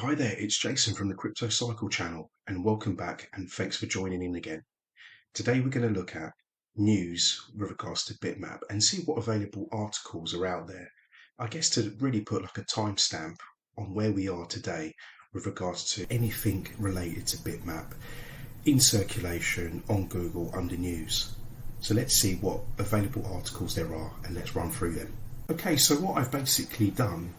Hi there, it's Jason from the Crypto Cycle channel, and welcome back, and thanks for joining in again. Today we're going to look at news with regards to Bitmap and see what available articles are out there. I guess to really put like a timestamp on where we are today with regards to anything related to Bitmap in circulation on Google under news. So let's see what available articles there are and let's run through them. Okay, so what I've basically done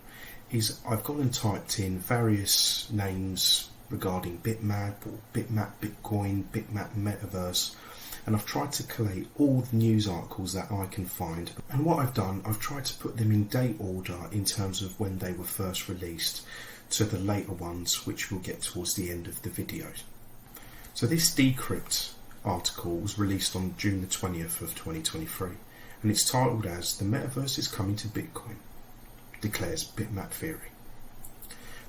is I've gone and typed in various names regarding Bitmap or Bitmap Bitcoin, Bitmap Metaverse, and I've tried to collate all the news articles that I can find. And what I've done, I've tried to put them in date order in terms of when they were first released to the later ones, which we'll get towards the end of the video. So this Decrypt article was released on June the 20th of 2023, and it's titled as "The Metaverse is Coming to Bitcoin," declares Bitmap Theory.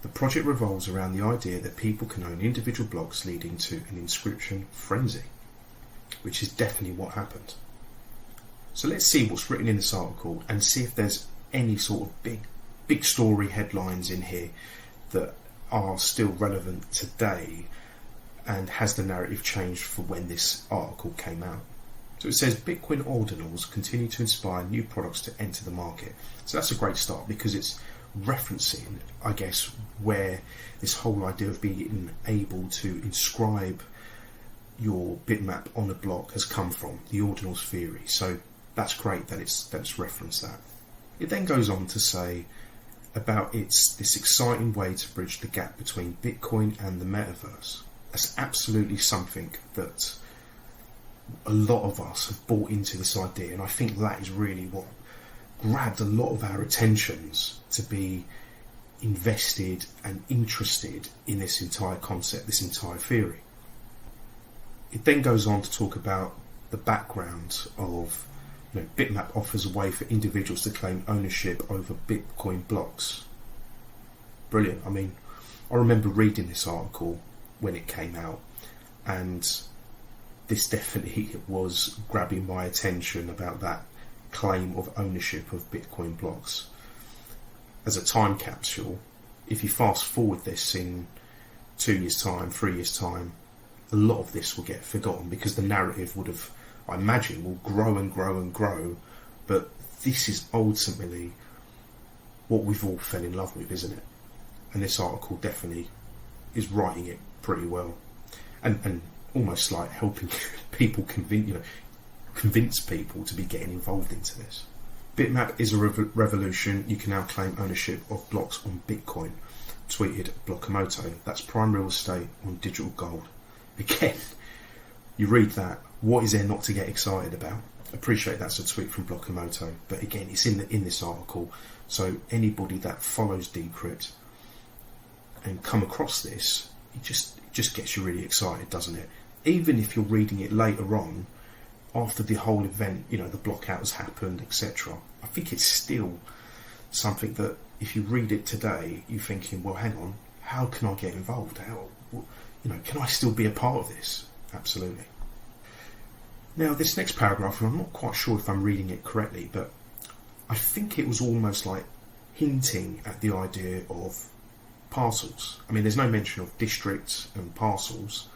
The project revolves around the idea that people can own individual blocks, leading to an inscription frenzy, which is definitely what happened. So let's see what's written in this article and see if there's any sort of big story headlines in here that are still relevant today, and has the narrative changed for when this article came out. So it says Bitcoin ordinals continue to inspire new products to enter the market. So that's a great start because it's referencing, I guess, where this whole idea of being able to inscribe your bitmap on a block has come from, the ordinals theory. So that's great that it's referenced that. It then goes on to say about this exciting way to bridge the gap between Bitcoin and the metaverse. That's absolutely something that a lot of us have bought into, this idea, and I think that is really what grabbed a lot of our attentions to be invested and interested in this entire concept, this entire theory. It then goes on to talk about the background of, Bitmap offers a way for individuals to claim ownership over Bitcoin blocks. Brilliant. I mean, I remember reading this article when it came out, and this definitely was grabbing my attention about that claim of ownership of Bitcoin blocks. As a time capsule, if you fast forward this in 2 years' time, 3 years' time, a lot of this will get forgotten because the narrative would have, I imagine, will grow and grow and grow. But this is ultimately what we've all fell in love with, isn't it? And this article definitely is writing it pretty well, and almost like helping people convince people to be getting involved into this. Bitmap is a revolution. You can now claim ownership of blocks on Bitcoin, tweeted Blokamoto. That's prime real estate on digital gold. Again, you read that, what is there not to get excited about? Appreciate that's a tweet from Blokamoto, but again, it's in this article. So anybody that follows Decrypt and come across this, it just gets you really excited, doesn't it? Even if you're reading it later on, after the whole event, the blockout has happened, etc. I think it's still something that if you read it today, you're thinking, well, hang on, how can I get involved? Can I still be a part of this? Absolutely. Now, this next paragraph, and I'm not quite sure if I'm reading it correctly, but I think it was almost like hinting at the idea of parcels. I mean, there's no mention of districts and parcels.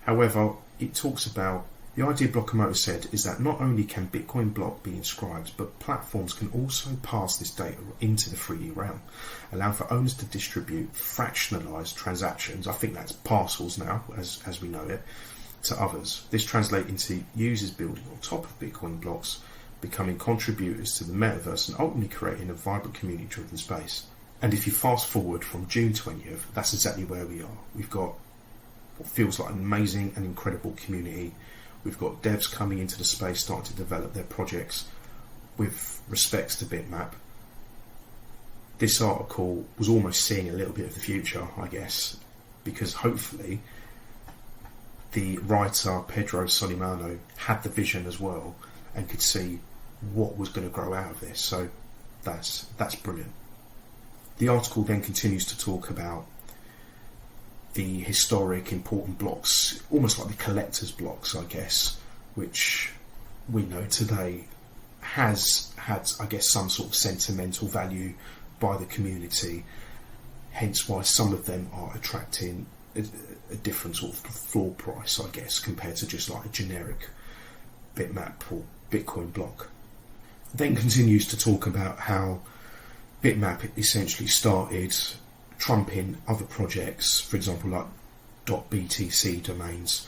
However, it talks about the idea Blokamoto said is that not only can Bitcoin block be inscribed, but platforms can also pass this data into the 3D realm, allowing for owners to distribute fractionalized transactions. I think that's parcels now, as we know it, to others. This translates into users building on top of Bitcoin blocks, becoming contributors to the metaverse, and ultimately creating a vibrant community-driven space. And if you fast forward from June 20th, that's exactly where we are. We've got what feels like an amazing and incredible community. We've got devs coming into the space, starting to develop their projects with respects to Bitmap. This article was almost seeing a little bit of the future, I guess, because hopefully the writer Pedro Solimano had the vision as well and could see what was going to grow out of this. So that's brilliant. The article then continues to talk about the historic important blocks, almost like the collector's blocks, I guess, which we know today has had, I guess, some sort of sentimental value by the community, hence why some of them are attracting a different sort of floor price, I guess, compared to just like a generic Bitmap or Bitcoin block. Then continues to talk about how Bitmap essentially started trumping other projects, for example like .btc domains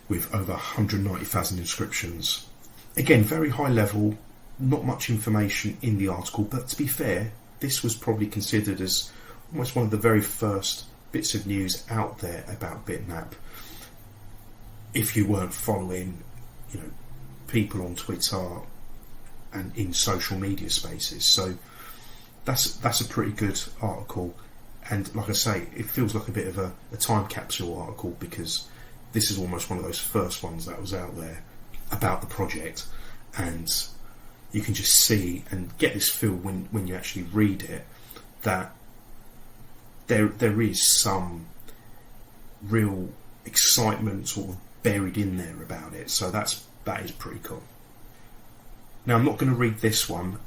with over 190,000 inscriptions. Again, very high level, not much information in the article, but to be fair, this was probably considered as almost one of the very first bits of news out there about Bitmap. If you weren't following, people on Twitter and in social media spaces, so that's a pretty good article. And like I say, it feels like a bit of a time capsule article, because this is almost one of those first ones that was out there about the project, and you can just see and get this feel when you actually read it that there is some real excitement sort of buried in there about it. So that is pretty cool. Now, I'm not going to read this one,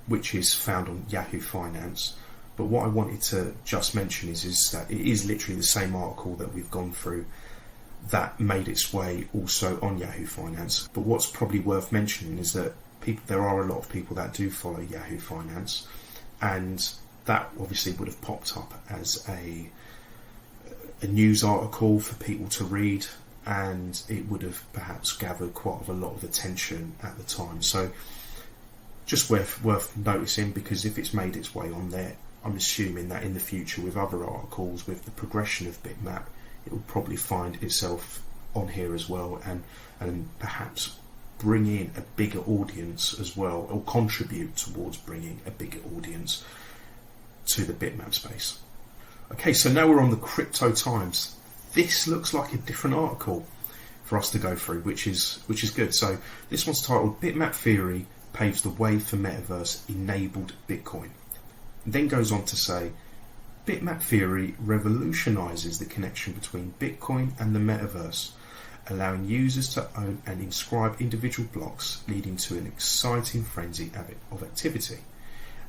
which is found on Yahoo Finance, but what I wanted to just mention is that it is literally the same article that we've gone through that made its way also on Yahoo Finance. But what's probably worth mentioning is that there are a lot of people that do follow Yahoo Finance, and that obviously would have popped up as a news article for people to read, and it would have perhaps gathered quite a lot of attention at the time. So just worth noticing, because if it's made its way on there, I'm assuming that in the future with other articles, with the progression of Bitmap, it will probably find itself on here as well, and perhaps bring in a bigger audience as well, or contribute towards bringing a bigger audience to the Bitmap space. Okay, so now we're on the Crypto Times. This looks like a different article for us to go through, which is good. So this one's titled "Bitmap Theory Paves the Way for Metaverse Enabled Bitcoin." And then goes on to say, Bitmap theory revolutionises the connection between Bitcoin and the metaverse, allowing users to own and inscribe individual blocks, leading to an exciting frenzy of activity.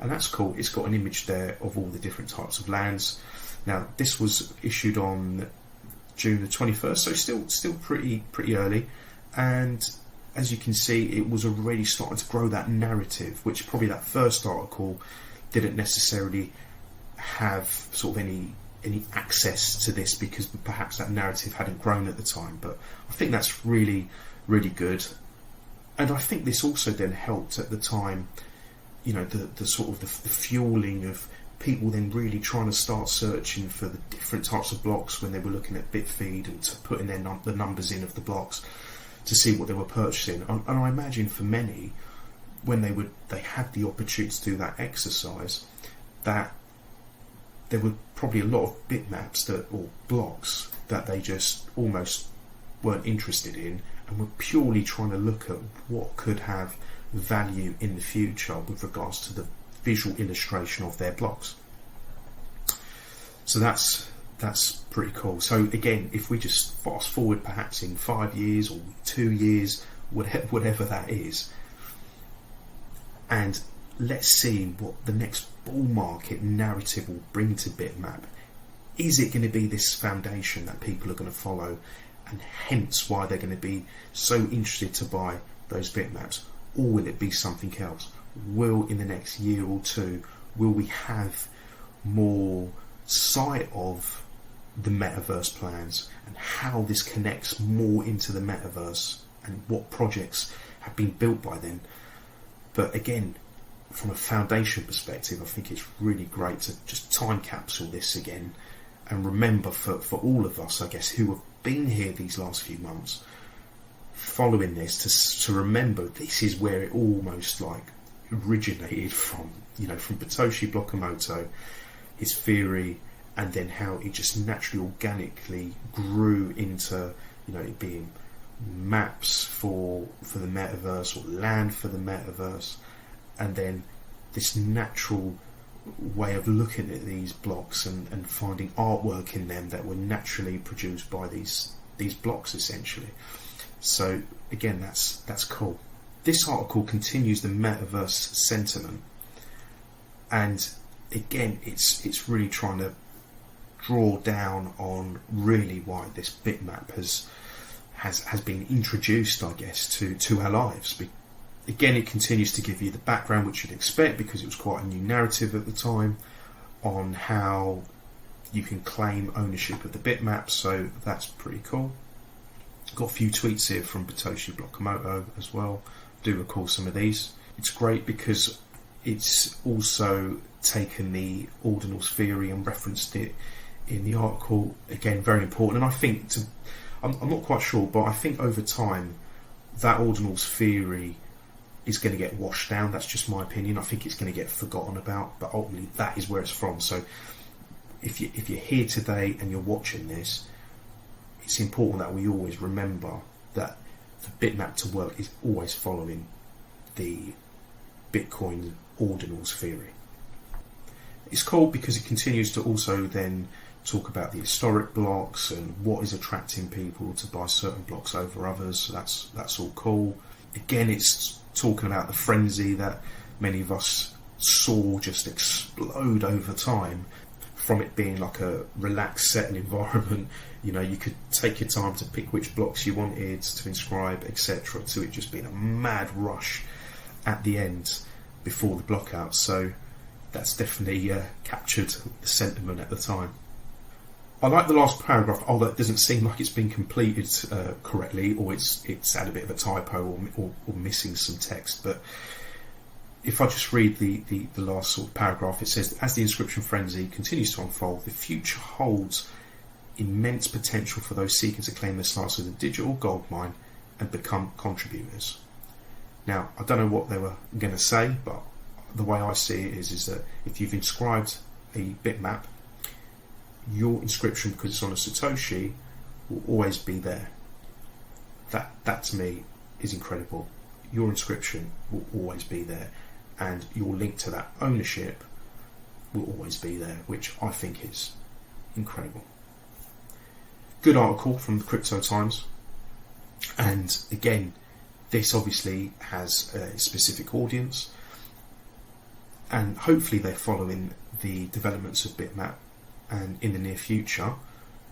And that's cool. It's got an image there of all the different types of lands. Now, this was issued on June the 21st, so still pretty early. And as you can see, it was already starting to grow that narrative, which probably that first article didn't necessarily have sort of any access to this, because perhaps that narrative hadn't grown at the time. But I think that's really, really good. And I think this also then helped at the time, the sort of the fueling of people then really trying to start searching for the different types of blocks when they were looking at Bitfeed and to putting the numbers in of the blocks to see what they were purchasing. And I imagine for many, when they had the opportunity to do that exercise, that there were probably a lot of bitmaps or blocks that they just almost weren't interested in, and were purely trying to look at what could have value in the future with regards to the visual illustration of their blocks. So that's pretty cool. So again, if we just fast forward perhaps in 5 years or 2 years, whatever that is, and let's see what the next bull market narrative will bring to Bitmap. Is it going to be this foundation that people are going to follow, and hence why they're going to be so interested to buy those bitmaps? Or will it be something else? Will, in the next year or two, will we have more sight of the metaverse plans and how this connects more into the metaverse and what projects have been built by then? But again, from a foundation perspective, I think it's really great to just time capsule this again and remember for all of us, I guess, who have been here these last few months following this, to remember this is where it almost like originated from, from Satoshi Nakamoto, his theory, and then how it just naturally, organically grew into, it being maps for the metaverse, or land for the metaverse, and then this natural way of looking at these blocks and finding artwork in them that were naturally produced by these blocks, essentially. So again, that's cool. This article continues the metaverse sentiment, and again, it's really trying to draw down on really why this bitmap has been introduced, I guess, to our lives. Again, it continues to give you the background which you'd expect, because it was quite a new narrative at the time on how you can claim ownership of the bitmap, so that's pretty cool. Got a few tweets here from Bitoshi Blokamoto as well. Do recall some of these. It's great because it's also taken the ordinals theory and referenced it in the article. Again, very important. And I think, I'm not quite sure, but I think over time that ordinals theory is going to get washed down. That's just my opinion. I think it's going to get forgotten about, but ultimately that is where it's from. So if you're here today and you're watching this, it's important that we always remember that the bitmap to work is always following the Bitcoin ordinals theory. It's cool because it continues to also then talk about the historic blocks and what is attracting people to buy certain blocks over others. So that's all cool. Again, it's talking about the frenzy that many of us saw just explode over time, from it being like a relaxed, settled environment. You know, you could take your time to pick which blocks you wanted to inscribe, etc., to it just being a mad rush at the end before the block out. So that's definitely captured the sentiment at the time. I like the last paragraph, although it doesn't seem like it's been completed correctly, or it's had a bit of a typo or missing some text. But if I just read the last sort of paragraph, it says, as the inscription frenzy continues to unfold, the future holds immense potential for those seeking to claim their slice of the digital gold mine and become contributors. Now, I don't know what they were going to say, but the way I see it is that if you've inscribed a bitmap, your inscription, because it's on a Satoshi, will always be there. That to me is incredible. Your inscription will always be there, and your link to that ownership will always be there, which I think is incredible. Good article from the Crypto Times, and again, this obviously has a specific audience, and hopefully they're following the developments of Bitmap, and in the near future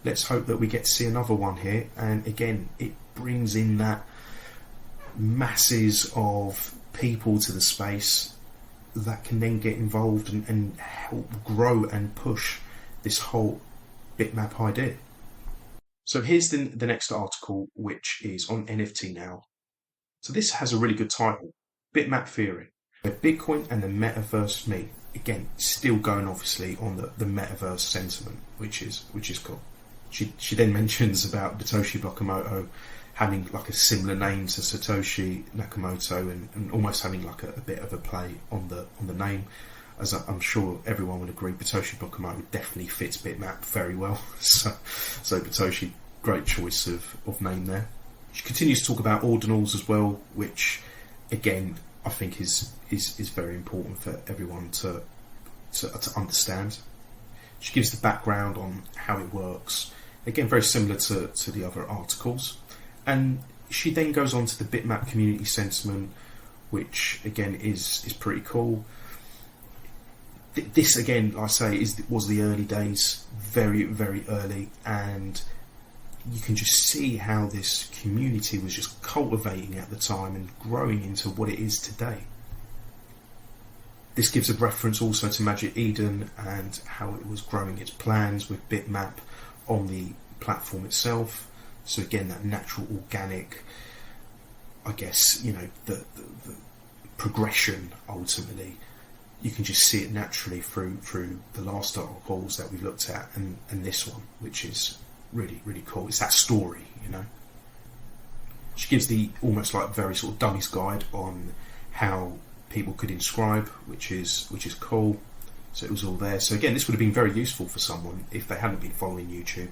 let's hope that we get to see another one here. And again, it brings in that masses of people to the space that can then get involved and help grow and push this whole bitmap idea. So here's the next article, which is on NFT Now. So this has a really good title, Bitmap Theory, where Bitcoin and the metaverse meet. Again, still going obviously on the metaverse sentiment, which is cool. She then mentions about Satoshi Nakamoto having like a similar name to Satoshi Nakamoto, and almost having like a bit of a play on the name, as I'm sure everyone would agree. Satoshi Nakamoto definitely fits Bitmap very well. So Satoshi, great choice of name there. She continues to talk about ordinals as well, which again I think is very important for everyone to understand. She gives the background on how it works. Again, very similar to the other articles. And she then goes on to the Bitmap community sentiment, which again is pretty cool. This again, like I say, was the early days, very, very early, and you can just see how this community was just cultivating at the time and growing into what it is today. This gives a reference also to Magic Eden and how it was growing its plans with Bitmap on the platform itself. So again, that natural, organic, I guess, you know, the progression ultimately. You can just see it naturally through the last articles that we've looked at and this one, which is really, really cool. It's that story, you know. She gives the almost like very sort of dummies guide on how people could inscribe, which is cool. So it was all there. So again, this would have been very useful for someone if they hadn't been following YouTube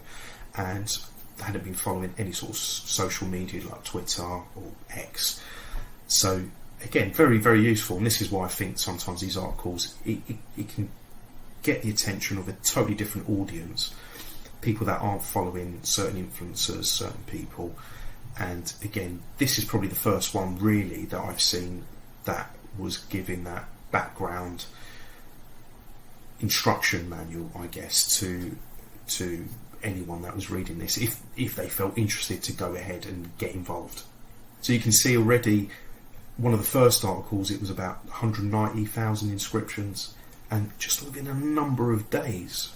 and hadn't been following any sort of social media like Twitter or X. So again, very, very useful. And this is why I think sometimes these articles, it can get the attention of a totally different audience, people that aren't following certain influencers, certain people. And again, this is probably the first one really that I've seen that was giving that background instruction manual, I guess, to anyone that was reading this, if they felt interested to go ahead and get involved. So you can see already, one of the first articles, it was about 190,000 inscriptions, and just within a number of days,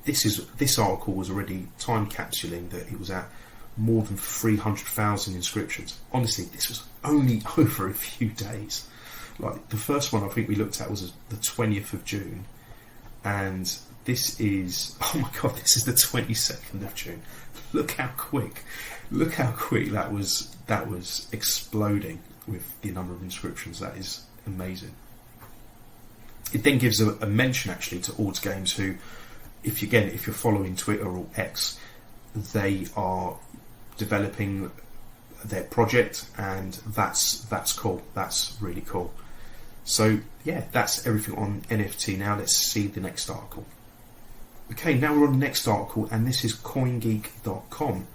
this article was already time capsuling that it was at more than 300,000 inscriptions. Honestly, this was only over a few days. Like, the first one I think we looked at was the 20th of June, and this is, oh my god, this is the 22nd of June. Look how quick that was exploding with the number of inscriptions. That is amazing. It then gives a mention actually to Ords Games, who, if you're following Twitter or X, they are developing their project, and that's cool. That's really cool. So yeah, that's everything on NFT. Now let's see the next article. Okay, now we're on the next article, and this is CoinGeek.com,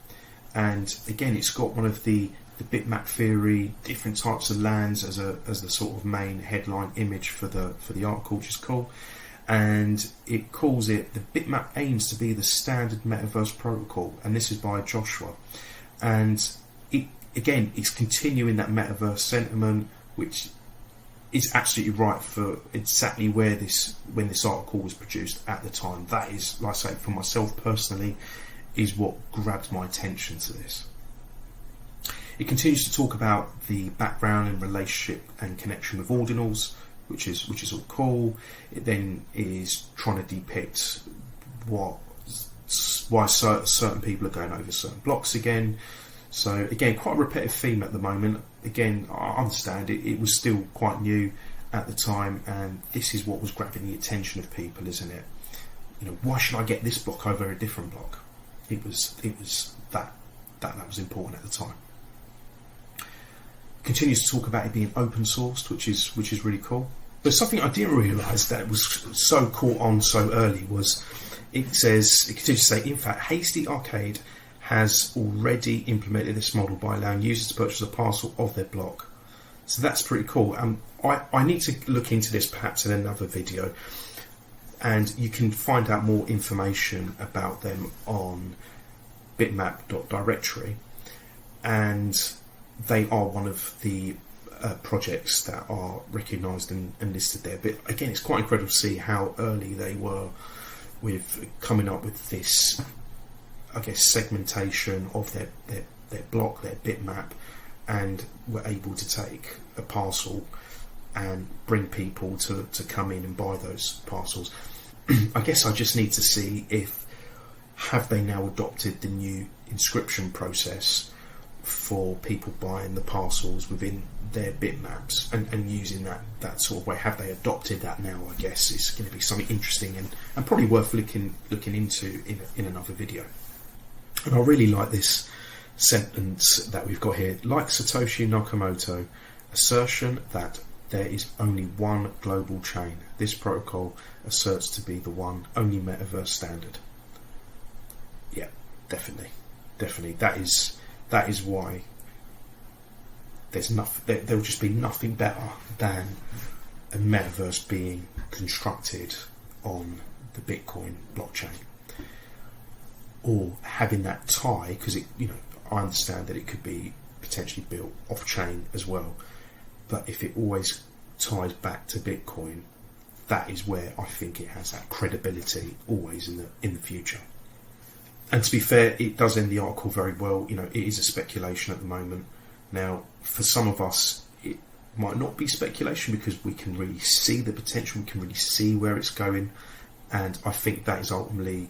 and again, it's got one of the bitmap theory, different types of lands as the sort of main headline image for the article, which is cool. And it calls it, the bitmap aims to be the standard metaverse protocol, and this is by Joshua. And it's continuing that metaverse sentiment, which is absolutely right for exactly when this article was produced at the time. That is, like I say, for myself personally, is what grabbed my attention to this. It continues to talk about the background and relationship and connection with ordinals, which is all cool. It then is trying to depict why certain people are going over certain blocks again. So again, quite a repetitive theme at the moment. Again, I understand it was still quite new at the time, and this is what was grabbing the attention of people, isn't it? You know, why should I get this block over a different block? It was that was important at the time. Continues to talk about it being open sourced, which is really cool. But something I didn't realise that was so caught on so early was, it continues to say, in fact, Hasty Arcade has already implemented this model by allowing users to purchase a parcel of their block. So that's pretty cool. I need to look into this perhaps in another video, and you can find out more information about them on bitmap.directory, and they are one of the projects that are recognised and listed there. But again, it's quite incredible to see how early they were with coming up with this, I guess, segmentation of their block, their bitmap, and were able to take a parcel and bring people to come in and buy those parcels. I guess I just need to see have they now adopted the new inscription process for people buying the parcels within their bitmaps and using that sort of way. Have they adopted that now? I guess it's going to be something interesting and probably worth looking into in another video. And I really like this sentence that we've got here. Like Satoshi Nakamoto, assertion that there is only one global chain. This protocol asserts to be the one only metaverse standard. Yeah, definitely. That is why there will just be nothing better than a metaverse being constructed on the Bitcoin blockchain, or having that tie, because I understand that it could be potentially built off chain as well, but if it always ties back to Bitcoin, that is where I think it has that credibility always in the future. And to be fair, it does end the article very well. It is a speculation at the moment. Now, for some of us, it might not be speculation because we can really see the potential, we can really see where it's going, and I think that is ultimately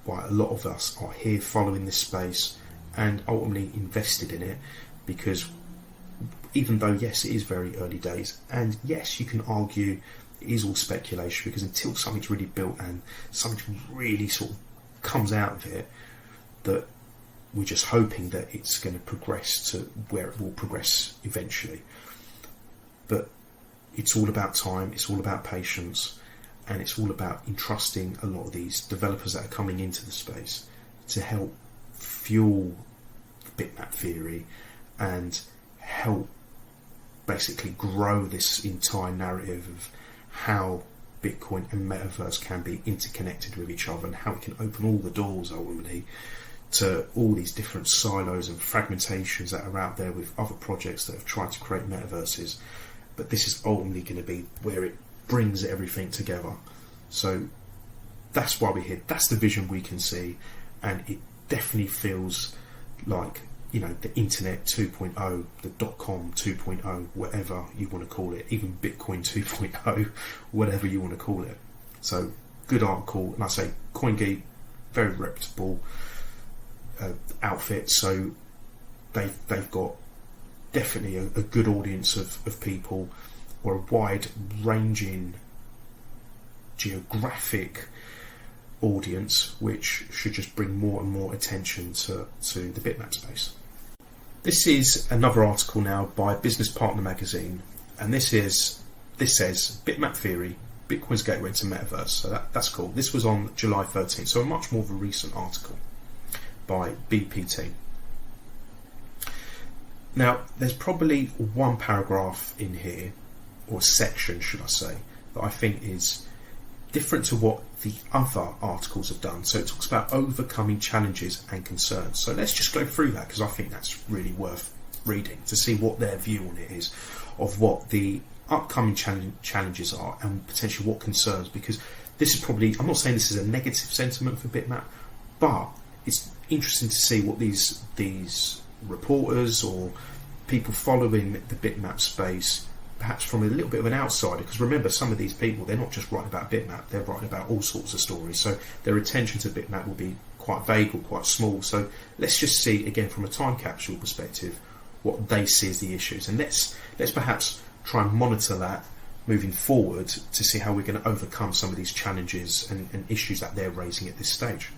why a lot of us are here following this space and ultimately invested in it, because even though, yes, it is very early days, and yes, you can argue it is all speculation, because until something's really built and something really sort of comes out of it, that we're just hoping that it's going to progress to where it will progress eventually. But it's all about time, it's all about patience, and it's all about entrusting a lot of these developers that are coming into the space to help fuel bitmap theory and help basically grow this entire narrative of how Bitcoin and Metaverse can be interconnected with each other, and how it can open all the doors ultimately to all these different silos and fragmentations that are out there with other projects that have tried to create metaverses. But this is ultimately going to be where it brings everything together. So that's why we're here. That's the vision we can see, and it definitely feels like, you know, the internet 2.0, the .com 2.0, whatever you want to call it, even Bitcoin 2.0, whatever you want to call it. So good article, and I say CoinGeek, very reputable outfit, so they've got definitely a good audience of people, or a wide ranging geographic audience, which should just bring more and more attention to the Bitmap space. This is another article now by Business Partner magazine, and this says Bitmap theory, Bitcoin's gateway to metaverse. So that's cool. This was on July 13th, so a much more of a recent article by BPT. Now, there's probably one paragraph in here, or section should I say, that I think is different to what the other articles have done. So it talks about overcoming challenges and concerns. So let's just go through that, because I think that's really worth reading to see what their view on it is, of what the upcoming challenges are and potentially what concerns. Because this is probably, I'm not saying this is a negative sentiment for Bitmap, but it's interesting to see what these reporters or people following the Bitmap space, perhaps from a little bit of an outsider, because remember, some of these people, they're not just writing about Bitmap, they're writing about all sorts of stories, so their attention to Bitmap will be quite vague or quite small. So let's just see, again, from a time capsule perspective, what they see as the issues, and let's perhaps try and monitor that moving forward to see how we're going to overcome some of these challenges and issues that they're raising at this stage.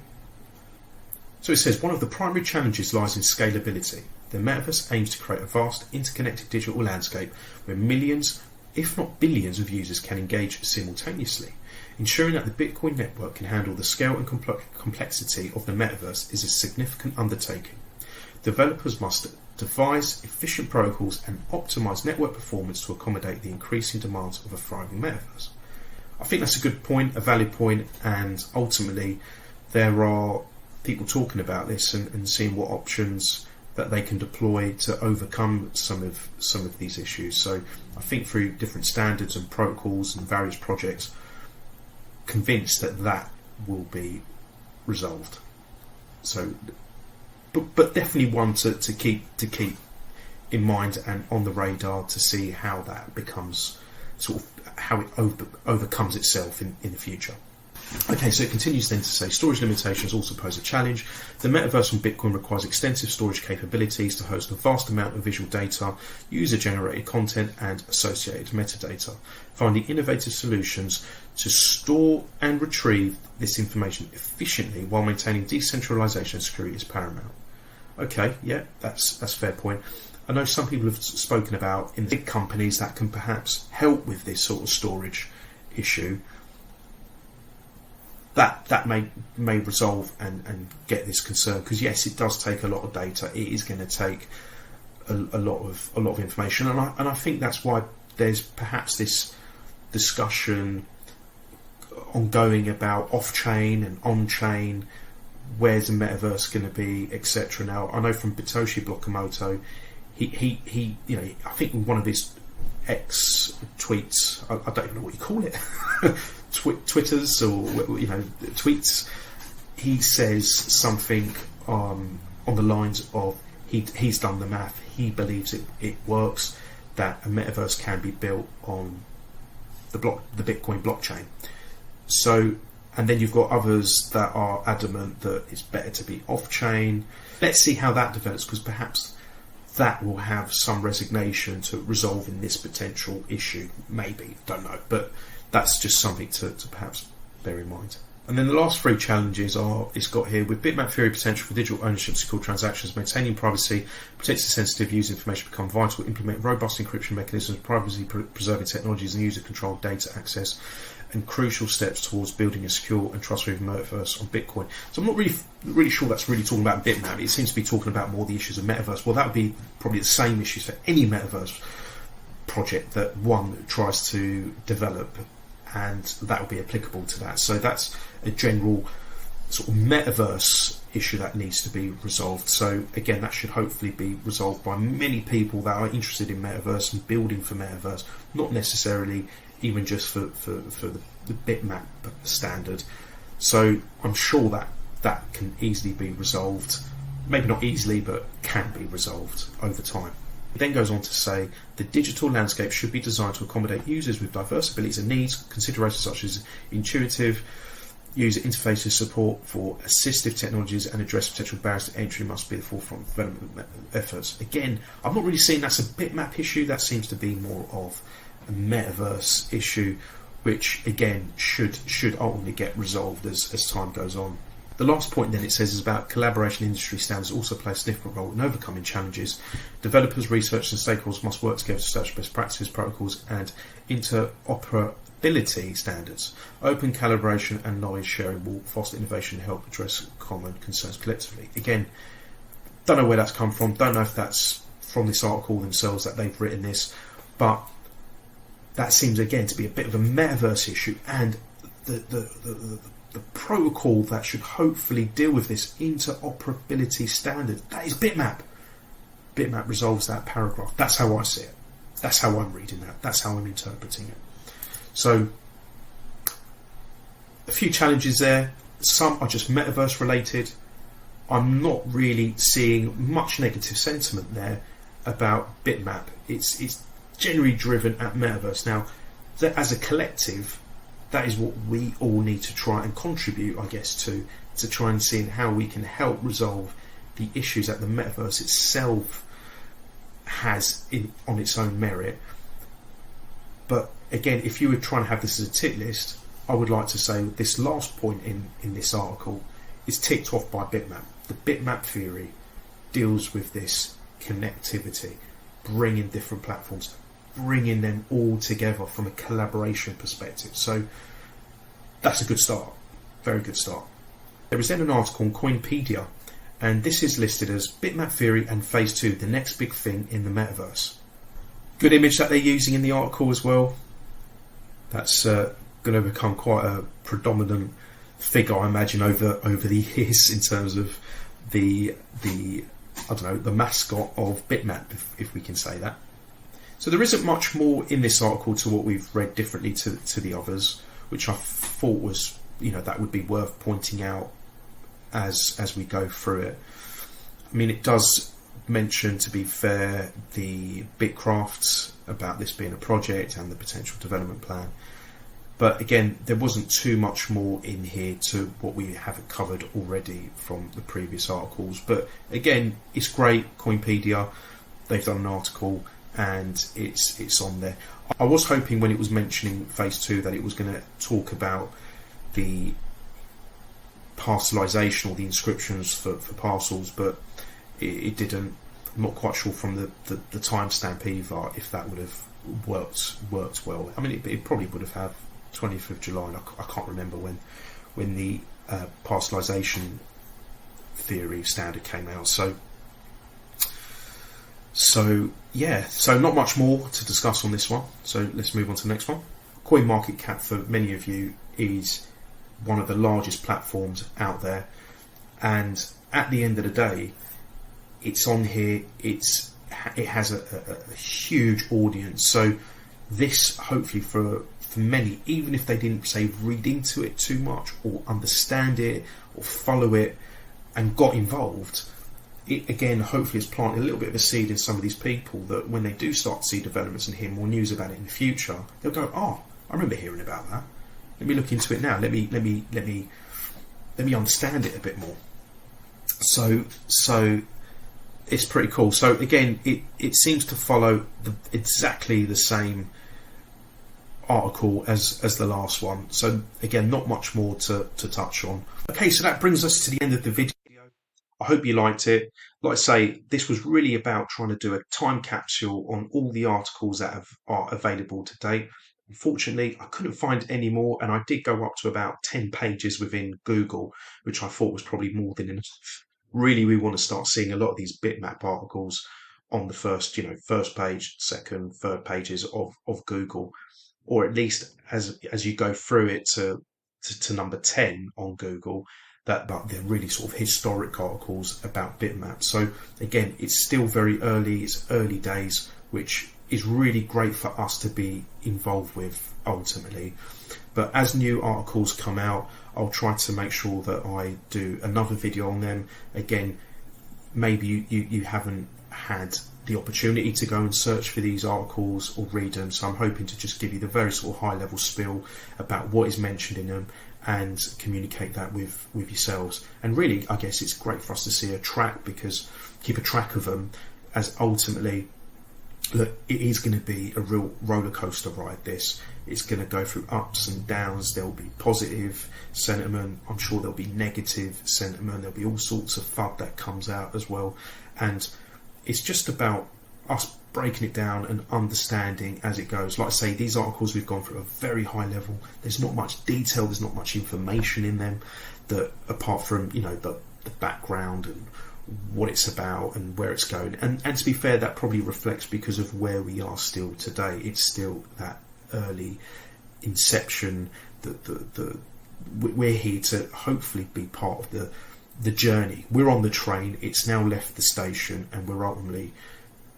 So it says, one of the primary challenges lies in scalability. The metaverse aims to create a vast, interconnected digital landscape where millions, if not billions, of users can engage simultaneously. Ensuring that the Bitcoin network can handle the scale and complexity of the metaverse is a significant undertaking. Developers must devise efficient protocols and optimize network performance to accommodate the increasing demands of a thriving metaverse. I think that's a good point, a valid point, and ultimately there are people talking about this and seeing what options that they can deploy to overcome some of these issues. So I think through different standards and protocols and various projects, convinced that will be resolved. So, but definitely one to keep in mind and on the radar to see how that becomes sort of how it overcomes itself in the future. Okay, so it continues then to say storage limitations also pose a challenge. The metaverse on Bitcoin requires extensive storage capabilities to host a vast amount of visual data, user-generated content, and associated metadata. Finding innovative solutions to store and retrieve this information efficiently while maintaining decentralization and security is paramount. Okay, yeah, that's a fair point. I know some people have spoken about in big companies that can perhaps help with this sort of storage issue. That may resolve and get this concern, because yes, it does take a lot of data. It is going to take a lot of information, and I think that's why there's perhaps this discussion ongoing about off-chain and on-chain. Where's the metaverse going to be, etc. Now, I know from Satoshi Nakamoto, he you know, I think in one of his X tweets, I don't even know what you call it. Twitters or, you know, tweets, he says something on the lines of he's done the math, he believes it works, that a metaverse can be built on the Bitcoin blockchain. So, and then you've got others that are adamant that it's better to be off-chain. Let's see how that develops, because perhaps that will have some resignation to resolving this potential issue. Maybe, don't know, but that's just something to perhaps bear in mind. And then the last three challenges are, it's got here, with Bitmap theory potential for digital ownership, secure transactions, maintaining privacy, protecting sensitive user information become vital, implement robust encryption mechanisms, privacy preserving technologies and user controlled data access, and crucial steps towards building a secure and trustworthy metaverse on Bitcoin. So I'm not really sure that's really talking about Bitmap. It seems to be talking about more the issues of metaverse. Well, that would be probably the same issues for any metaverse project that one tries to develop and that will be applicable to that. So that's a general sort of metaverse issue that needs to be resolved. So again, that should hopefully be resolved by many people that are interested in metaverse and building for metaverse, not necessarily even just for the Bitmap standard. So I'm sure that that can easily be resolved. Maybe not easily, but can be resolved over time. It then goes on to say the digital landscape should be designed to accommodate users with diverse abilities and needs. Considerations such as intuitive user interfaces, support for assistive technologies, and address potential barriers to entry must be the forefront of development efforts. Again, I'm not really seeing that's a bitmap issue. That seems to be more of a metaverse issue, which again should ultimately get resolved as time goes on. The last point then it says is about collaboration. Industry standards also play a significant role in overcoming challenges. Developers, researchers and stakeholders must work together to establish best practices, protocols and interoperability standards. Open collaboration and knowledge sharing will foster innovation and help address common concerns collectively. Again, don't know where that's come from, don't know if that's from this article themselves that they've written this, but that seems again to be a bit of a metaverse issue, and the protocol that should hopefully deal with this interoperability standard, that is Bitmap. Bitmap resolves that paragraph. That's how I see it. That's how I'm reading that. That's how I'm interpreting it. So, a few challenges there. Some are just metaverse related. I'm not really seeing much negative sentiment there about Bitmap. It's generally driven at metaverse. Now, as a collective, that is what we all need to try and contribute, I guess, to try and see how we can help resolve the issues that the metaverse itself has on its own merit. But again, if you were trying to have this as a tick list, I would like to say this last point in this article is ticked off by Bitmap. The Bitmap theory deals with this connectivity, bringing different platforms, bringing them all together from a collaboration perspective. So that's a good start, very good start. There is then an article on Coinpedia, and this is listed as Bitmap theory and phase 2, the next big thing in the metaverse. Good image that they're using in the article as well. That's going to become quite a predominant figure, I imagine, over the years in terms of the I don't know, the mascot of Bitmap, if we can say that. So there isn't much more in this article to what we've read differently to the others, which I thought was, that would be worth pointing out as we go through it. I mean, it does mention, to be fair, the Bitcrafts about this being a project and the potential development plan. But again, there wasn't too much more in here to what we haven't covered already from the previous articles. But again, it's great, Coinpedia, they've done an article and it's on there. I was hoping when it was mentioning phase 2 that it was going to talk about the parcelization or the inscriptions for parcels, but it didn't. I'm not quite sure from the timestamp either if that would have worked well. I mean, it probably would have had 20th of July, and I can't remember when the parcelization theory standard came out. So yeah, so not much more to discuss on this one. So let's move on to the next one. CoinMarketCap, for many of you, is one of the largest platforms out there, and at the end of the day, it's on here. It has a huge audience. So this, hopefully, for many, even if they didn't say read into it too much or understand it or follow it and got involved, it again hopefully is planting a little bit of a seed in some of these people that when they do start to see developments and hear more news about it in the future, they'll go, oh, I remember hearing about that. Let me look into it now. Let me understand it a bit more. So it's pretty cool. So again, it seems to follow exactly the same article as the last one. So again, not much more to touch on. Okay, so that brings us to the end of the video. I hope you liked it. Like I say, this was really about trying to do a time capsule on all the articles that are available to date. Unfortunately, I couldn't find any more, and I did go up to about 10 pages within Google, which I thought was probably more than enough. Really, we want to start seeing a lot of these Bitmap articles on the first page, second, third pages of Google. or at least as you go through it to number 10 on Google, that but they're really sort of historic articles about Bitmap. So again, it's still very early, it's early days, which is really great for us to be involved with ultimately. But as new articles come out, I'll try to make sure that I do another video on them. Again, maybe you haven't had the opportunity to go and search for these articles or read them, so I'm hoping to just give you the very sort of high level spiel about what is mentioned in them and communicate that with yourselves. And really, I guess it's great for us to see a track, because keep a track of them, as ultimately, look, it is going to be a real roller coaster ride. This, it's going to go through ups and downs. There'll be positive sentiment, I'm sure there'll be negative sentiment, there'll be all sorts of FUD that comes out as well, and it's just about us breaking it down and understanding as it goes. Like I say, these articles we've gone through a very high level. There's not much detail, there's not much information in them, that apart from, you know, the background and what it's about and where it's going. And to be fair, that probably reflects because of where we are still today. It's still that early inception, we're here to hopefully be part of the journey. We're on the train, it's now left the station, and we're ultimately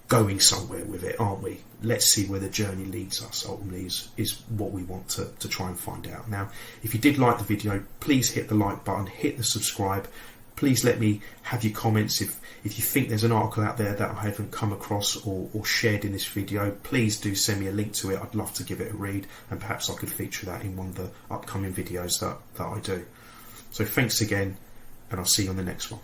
going somewhere with it, aren't we? Let's see where the journey leads us, ultimately, is what we want to try and find out. Now, if you did like the video, please hit the like button, hit the subscribe. Please let me have your comments. If you think there's an article out there that I haven't come across or shared in this video, please do send me a link to it. I'd love to give it a read, and perhaps I could feature that in one of the upcoming videos that I do. So thanks again, and I'll see you on the next one.